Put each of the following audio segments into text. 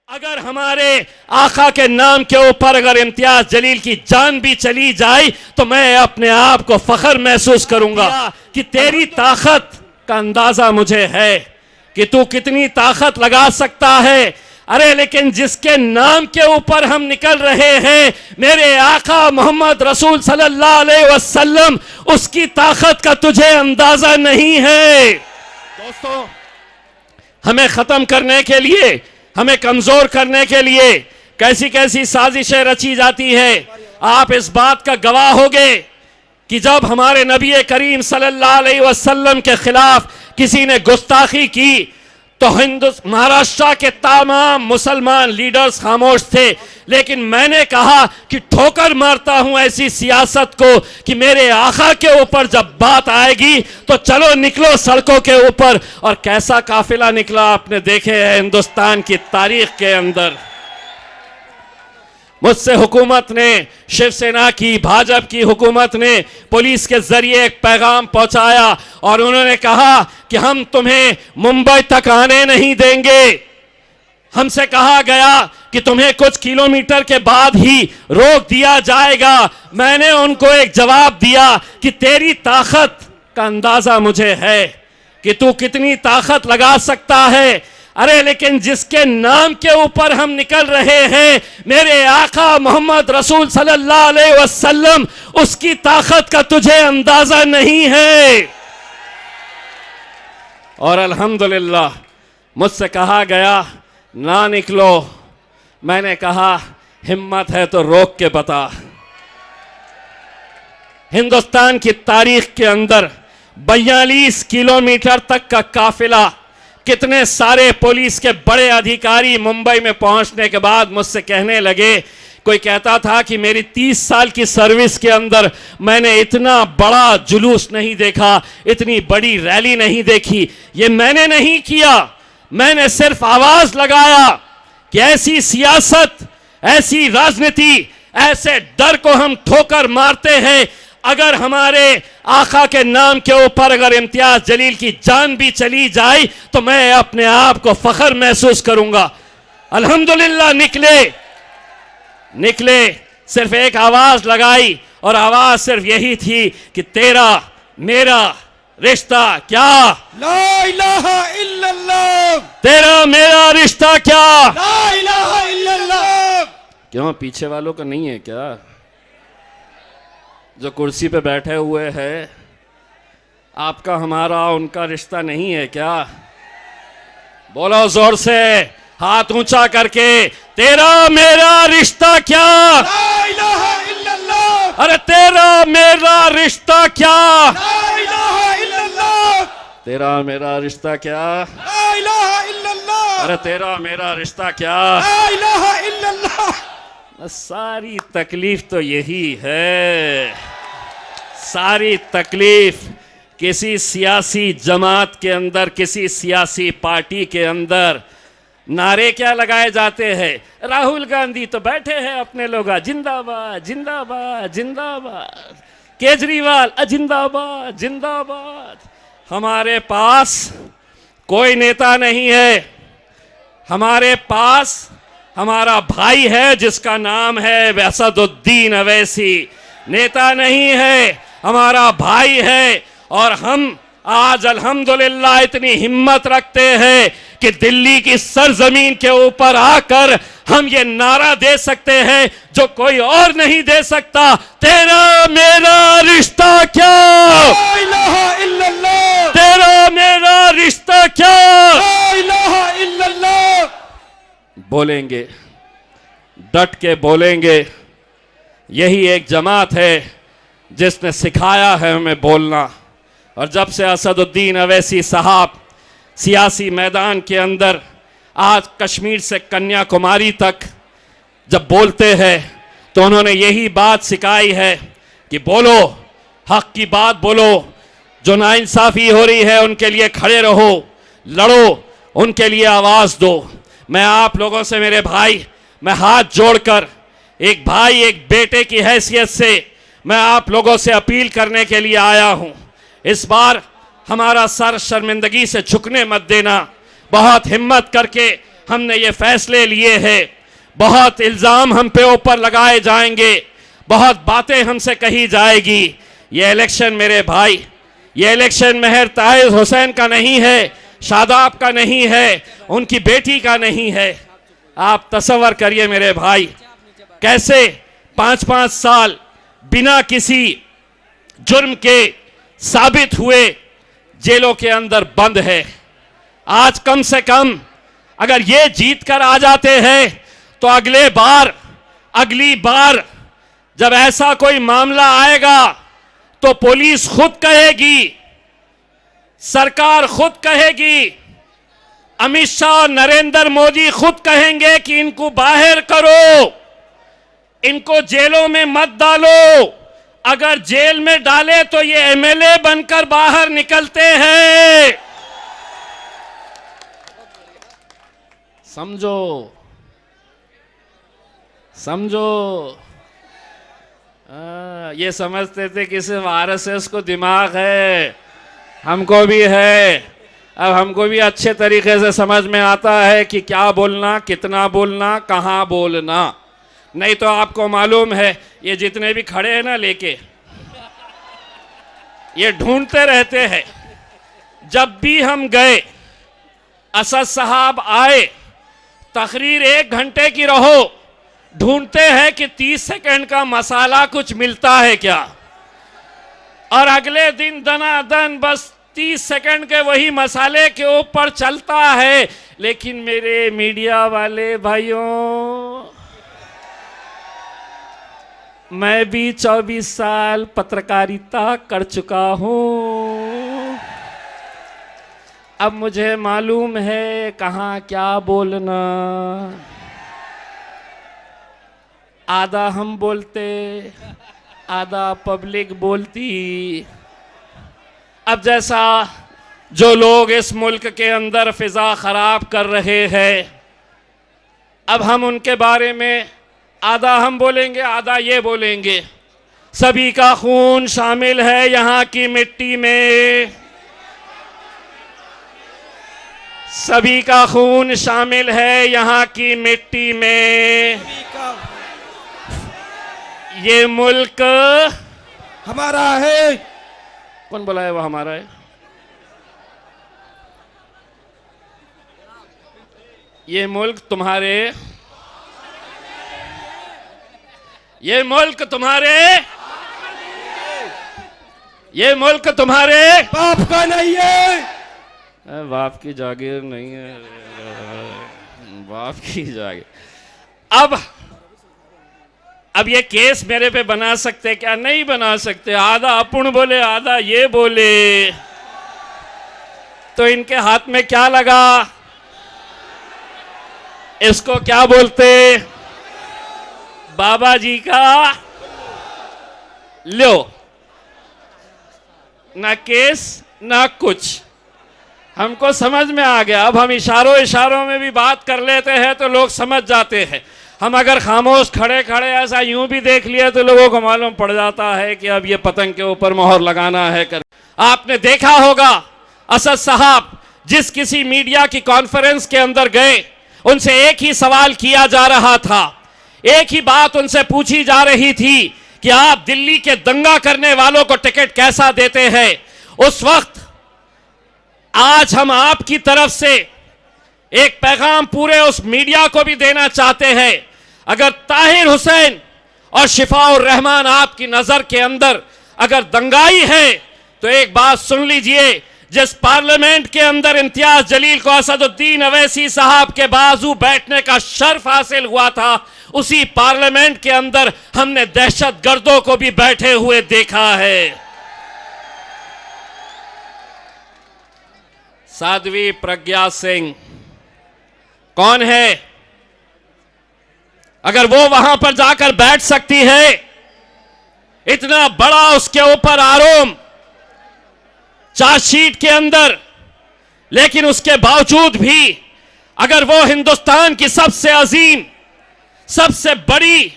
अगर हमारे आका के नाम के ऊपर अगर इम्तियाज जलील की जान भी चली जाए तो मैं अपने आप को फख्र महसूस करूंगा कि तेरी ताकत का अंदाजा मुझे है कि तू कितनी ताकत लगा सकता है। अरे लेकिन जिसके नाम के ऊपर हम निकल रहे हैं, मेरे आका मोहम्मद रसूल सल्लल्लाहु अलैहि वसल्लम, उसकी ताकत का तुझे अंदाजा नहीं है। दोस्तों, हमें खत्म करने के लिए, हमें कमजोर करने के लिए कैसी कैसी साजिशें रची जाती है। आप इस बात का गवाह होंगे कि जब हमारे नबी करीम सल्लल्लाहु अलैहि वसल्लम के खिलाफ किसी ने गुस्ताखी की तो महाराष्ट्र के तमाम मुसलमान लीडर्स खामोश थे, लेकिन मैंने कहा कि ठोकर मारता हूं ऐसी सियासत को कि मेरे आका के ऊपर जब बात आएगी तो चलो निकलो सड़कों के ऊपर। और कैसा काफिला निकला आपने देखे है हिंदुस्तान की तारीख के अंदर। मुझसे हुकूमत ने, शिवसेना की, भाजपा की हुकूमत ने पुलिस के जरिए एक पैगाम पहुंचाया और उन्होंने कहा कि हम तुम्हें मुंबई तक आने नहीं देंगे। हमसे कहा गया कि तुम्हें कुछ किलोमीटर के बाद ही रोक दिया जाएगा। मैंने उनको एक जवाब दिया कि तेरी ताकत का अंदाजा मुझे है कि तू कितनी ताकत लगा सकता है। अरे लेकिन जिसके नाम के ऊपर हम निकल रहे हैं, मेरे आका मोहम्मद रसूल सल्लल्लाहु अलैहि वसल्लम, उसकी ताकत का तुझे अंदाजा नहीं है। और अल्हम्दुलिल्लाह मुझसे कहा गया ना निकलो। मैंने कहा हिम्मत है तो रोक के बता। हिंदुस्तान की तारीख के अंदर 42 किलोमीटर तक का काफिला, कितने सारे पुलिस के बड़े अधिकारी मुंबई में पहुंचने के बाद मुझसे कहने लगे, कोई कहता था कि मेरी 30 साल की सर्विस के अंदर मैंने इतना बड़ा जुलूस नहीं देखा, इतनी बड़ी रैली नहीं देखी। ये मैंने नहीं किया, मैंने सिर्फ आवाज लगाया कि ऐसी सियासत, ऐसी राजनीति, ऐसे डर को हम ठोकर मारते हैं। अगर हमारे आका के नाम के ऊपर अगर इम्तियाज जलील की जान भी चली जाए तो मैं अपने आप को फख्र महसूस करूंगा। अल्हम्दुलिल्लाह निकले, सिर्फ एक आवाज लगाई और आवाज सिर्फ यही थी कि तेरा मेरा रिश्ता क्या, ला इलाहा इल्लल्लाह, तेरा मेरा रिश्ता क्या, ला इलाहा इल्लल्लाह। क्यों पीछे वालों का नहीं है क्या? जो कुर्सी पे बैठे हुए हैं, आपका हमारा उनका रिश्ता नहीं है क्या? बोलो जोर से, हाथ ऊंचा करके, तेरा मेरा रिश्ता क्या, ला इलाहा इल्लल्लाह, अरे तेरा मेरा रिश्ता क्या, ला इलाहा इल्लल्लाह, तेरा मेरा रिश्ता क्या, ला इलाहा इल्लल्लाह, अरे तेरा मेरा रिश्ता क्या। ला इलाहा इल्लल्लाह। सारी तकलीफ तो यही है, सारी तकलीफ किसी सियासी जमात के अंदर, किसी सियासी पार्टी के अंदर नारे क्या लगाए जाते हैं। राहुल गांधी तो बैठे हैं अपने लोग, जिंदाबाद जिंदाबाद जिंदाबाद, केजरीवाल जिंदाबाद जिंदाबाद। हमारे पास कोई नेता नहीं है, हमारे पास हमारा भाई है जिसका नाम है असदुद्दीन अवैसी। नेता नहीं है, हमारा भाई है। और हम आज अल्हम्दुलिल्लाह इतनी हिम्मत रखते हैं कि दिल्ली की सरजमीन के ऊपर आकर हम ये नारा दे सकते हैं जो कोई और नहीं दे सकता, तेरा मेरा रिश्ता क्या, ला इलाहा इल्लल्लाह, तेरा मेरा रिश्ता क्या। ला इलाहा इल्लल्लाह। बोलेंगे, डट के बोलेंगे। यही एक जमात है जिसने सिखाया है हमें बोलना। और जब से असदुद्दीन अवैसी साहब सियासी मैदान के अंदर, आज कश्मीर से कन्याकुमारी तक जब बोलते हैं तो उन्होंने यही बात सिखाई है कि बोलो, हक की बात बोलो, जो नाइंसाफी हो रही है उनके लिए खड़े रहो, लड़ो, उनके लिए आवाज दो। मैं आप लोगों से, मेरे भाई, मैं हाथ जोड़कर एक भाई एक बेटे की हैसियत से मैं आप लोगों से अपील करने के लिए आया हूं। इस बार हमारा सर शर्मिंदगी से झुकने मत देना। बहुत हिम्मत करके हमने ये फैसले लिए हैं। बहुत इल्ज़ाम हम पे ऊपर लगाए जाएंगे, बहुत बातें हमसे कही जाएगी। ये इलेक्शन मेरे भाई, ये इलेक्शन महर ताहिर हुसैन का नहीं है, शादाब का नहीं है, उनकी बेटी का नहीं है। आप तसव्वुर करिए मेरे भाई, कैसे 5-5 साल बिना किसी जुर्म के साबित हुए जेलों के अंदर बंद है। आज कम से कम अगर ये जीत कर आ जाते हैं तो अगली बार जब ऐसा कोई मामला आएगा तो पुलिस खुद कहेगी, सरकार खुद कहेगी, अमित शाह और नरेंद्र मोदी खुद कहेंगे कि इनको बाहर करो, इनको जेलों में मत डालो। अगर जेल में डाले तो ये एमएलए बनकर बाहर निकलते हैं। समझो ये समझते थे कि सिर्फ आरएसएस को दिमाग है, हमको भी है। अब हमको भी अच्छे तरीके से समझ में आता है कि क्या बोलना, कितना बोलना, कहाँ बोलना। नहीं तो आपको मालूम है ये जितने भी खड़े हैं ना लेके, ये ढूंढते रहते हैं। जब भी हम गए, असद साहब आए, तकरीर 1 घंटे की रहो, ढूंढते हैं कि 30 सेकंड का मसाला कुछ मिलता है क्या, और अगले दिन दनादन बस 30 सेकंड के वही मसाले के ऊपर चलता है। लेकिन मेरे मीडिया वाले भाइयों, मैं भी 24 साल पत्रकारिता कर चुका हूं। अब मुझे मालूम है कहाँ क्या बोलना। आधा हम बोलते, आधा पब्लिक बोलती। अब जैसा जो लोग इस मुल्क के अंदर फिजा खराब कर रहे हैं, अब हम उनके बारे में आधा हम बोलेंगे, आधा ये बोलेंगे। सभी का खून शामिल है यहाँ की मिट्टी में, सभी का खून शामिल है यहाँ की मिट्टी में। ये मुल्क हमारा है। कौन बोला है वो हमारा है? ये मुल्क तुम्हारे, ये मुल्क तुम्हारे, ये मुल्क तुम्हारे बाप का नहीं है। बाप की जागीर नहीं है, बाप की जागीर। अब ये केस मेरे पे बना सकते क्या? नहीं बना सकते। आधा अपुण बोले, आधा ये बोले, तो इनके हाथ में क्या लगा? इसको क्या बोलते? बाबा जी का लो, ना केस ना कुछ। हमको समझ में आ गया। अब हम इशारों में भी बात कर लेते हैं तो लोग समझ जाते हैं। हम अगर खामोश खड़े खड़े ऐसा यूं भी देख लिए तो लोगों को मालूम पड़ जाता है कि अब ये पतंग के ऊपर मोहर लगाना है कर। आपने देखा होगा असद साहब जिस किसी मीडिया की कॉन्फ्रेंस के अंदर गए, उनसे एक ही सवाल किया जा रहा था, एक ही बात उनसे पूछी जा रही थी कि आप दिल्ली के दंगा करने वालों को टिकट कैसा देते हैं। उस वक्त आज हम आपकी तरफ से एक पैगाम पूरे उस मीडिया को भी देना चाहते हैं। अगर ताहिर हुसैन और शिफाउर रहमान आपकी नजर के अंदर अगर दंगाई है तो एक बात सुन लीजिए, जिस पार्लियामेंट के अंदर इम्तियाज जलील को असदुद्दीन अवैसी साहब के बाजू बैठने का शर्फ हासिल हुआ था, उसी पार्लियामेंट के अंदर हमने दहशतगर्दों को भी बैठे हुए देखा है। साध्वी प्रज्ञा सिंह कौन है? अगर वो वहां पर जाकर बैठ सकती है, इतना बड़ा उसके ऊपर आरोप चार्जशीट के अंदर, लेकिन उसके बावजूद भी अगर वो हिंदुस्तान की सबसे अजीम, सबसे बड़ी,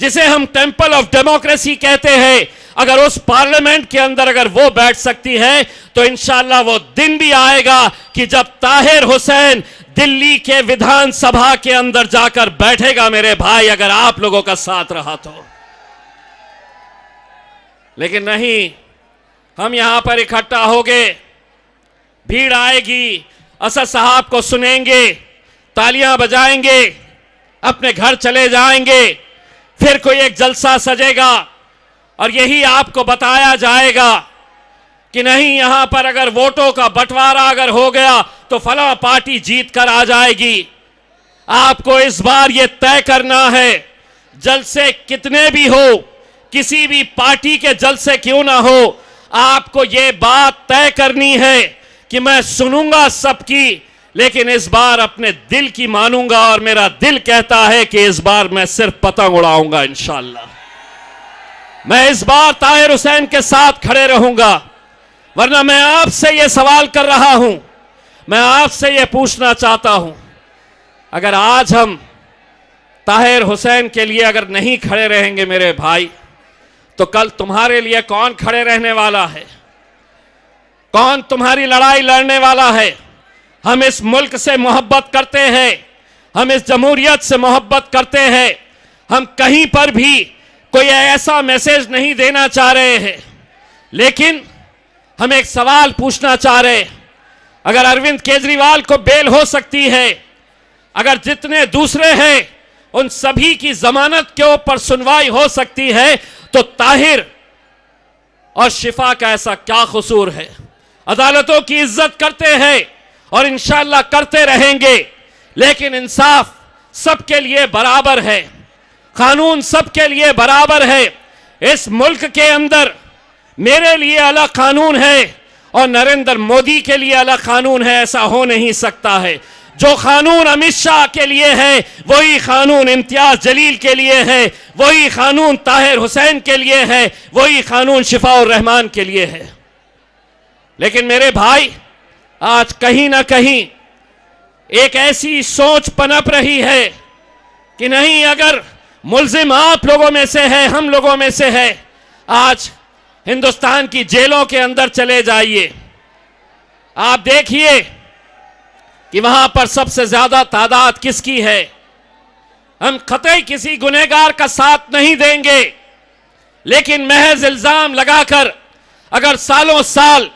जिसे हम टेंपल ऑफ डेमोक्रेसी कहते हैं, अगर उस पार्लियामेंट के अंदर अगर वो बैठ सकती है तो इंशाअल्लाह वो दिन भी आएगा कि जब ताहिर हुसैन दिल्ली के विधानसभा के अंदर जाकर बैठेगा मेरे भाई, अगर आप लोगों का साथ रहा तो। लेकिन नहीं, हम यहां पर इकट्ठा हो गए, भीड़ आएगी, असद साहब को सुनेंगे, तालियां बजाएंगे, अपने घर चले जाएंगे, फिर कोई एक जलसा सजेगा और यही आपको बताया जाएगा कि नहीं, यहां पर अगर वोटों का बंटवारा अगर हो गया तो फलां पार्टी जीत कर आ जाएगी। आपको इस बार यह तय करना है, जलसे कितने भी हो, किसी भी पार्टी के जलसे क्यों ना हो, आपको यह बात तय करनी है कि मैं सुनूंगा सबकी, लेकिन इस बार अपने दिल की मानूंगा। और मेरा दिल कहता है कि इस बार मैं सिर्फ पतंग उड़ाऊंगा इंशाअल्लाह। मैं इस बार ताहिर हुसैन के साथ खड़े रहूंगा। वरना मैं आपसे यह सवाल कर रहा हूं, मैं आपसे यह पूछना चाहता हूं, अगर आज हम ताहिर हुसैन के लिए अगर नहीं खड़े रहेंगे मेरे भाई, तो कल तुम्हारे लिए कौन खड़े रहने वाला है? कौन तुम्हारी लड़ाई लड़ने वाला है? हम इस मुल्क से मोहब्बत करते हैं, हम इस जमहूरियत से मोहब्बत करते हैं, हम कहीं पर भी कोई ऐसा मैसेज नहीं देना चाह रहे हैं, लेकिन हम एक सवाल पूछना चाह रहे हैं। अगर अरविंद केजरीवाल को बेल हो सकती है, अगर जितने दूसरे हैं उन सभी की जमानत के ऊपर सुनवाई हो सकती है, तो ताहिर और शिफा का ऐसा क्या कसूर है? अदालतों की इज्जत करते हैं और इंशाअल्लाह करते रहेंगे, लेकिन इंसाफ सबके लिए बराबर है, कानून सबके लिए बराबर है। इस मुल्क के अंदर मेरे लिए अलग कानून है और नरेंद्र मोदी के लिए अलग कानून है, ऐसा हो नहीं सकता है। जो कानून अमित शाह के लिए है वही कानून इम्तियाज जलील के लिए है, वही कानून ताहिर हुसैन के लिए है, वही कानून शिफाउर रहमान के लिए है। लेकिन मेरे भाई, आज कहीं ना कहीं एक ऐसी सोच पनप रही है कि नहीं, अगर मुल्जिम आप लोगों में से है, हम लोगों में से है, आज हिंदुस्तान की जेलों के अंदर चले जाइए, आप देखिए कि वहां पर सबसे ज्यादा तादाद किसकी है। हम कतई किसी गुनहगार का साथ नहीं देंगे, लेकिन महज इल्जाम लगाकर अगर सालों साल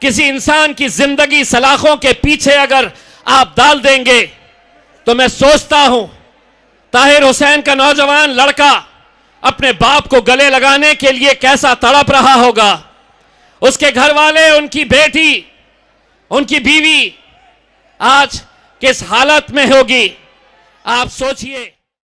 किसी इंसान की जिंदगी सलाखों के पीछे अगर आप डाल देंगे, तो मैं सोचता हूं ताहिर हुसैन का नौजवान लड़का अपने बाप को गले लगाने के लिए कैसा तड़प रहा होगा, उसके घर वाले, उनकी बेटी, उनकी बीवी आज किस हालत में होगी, आप सोचिए।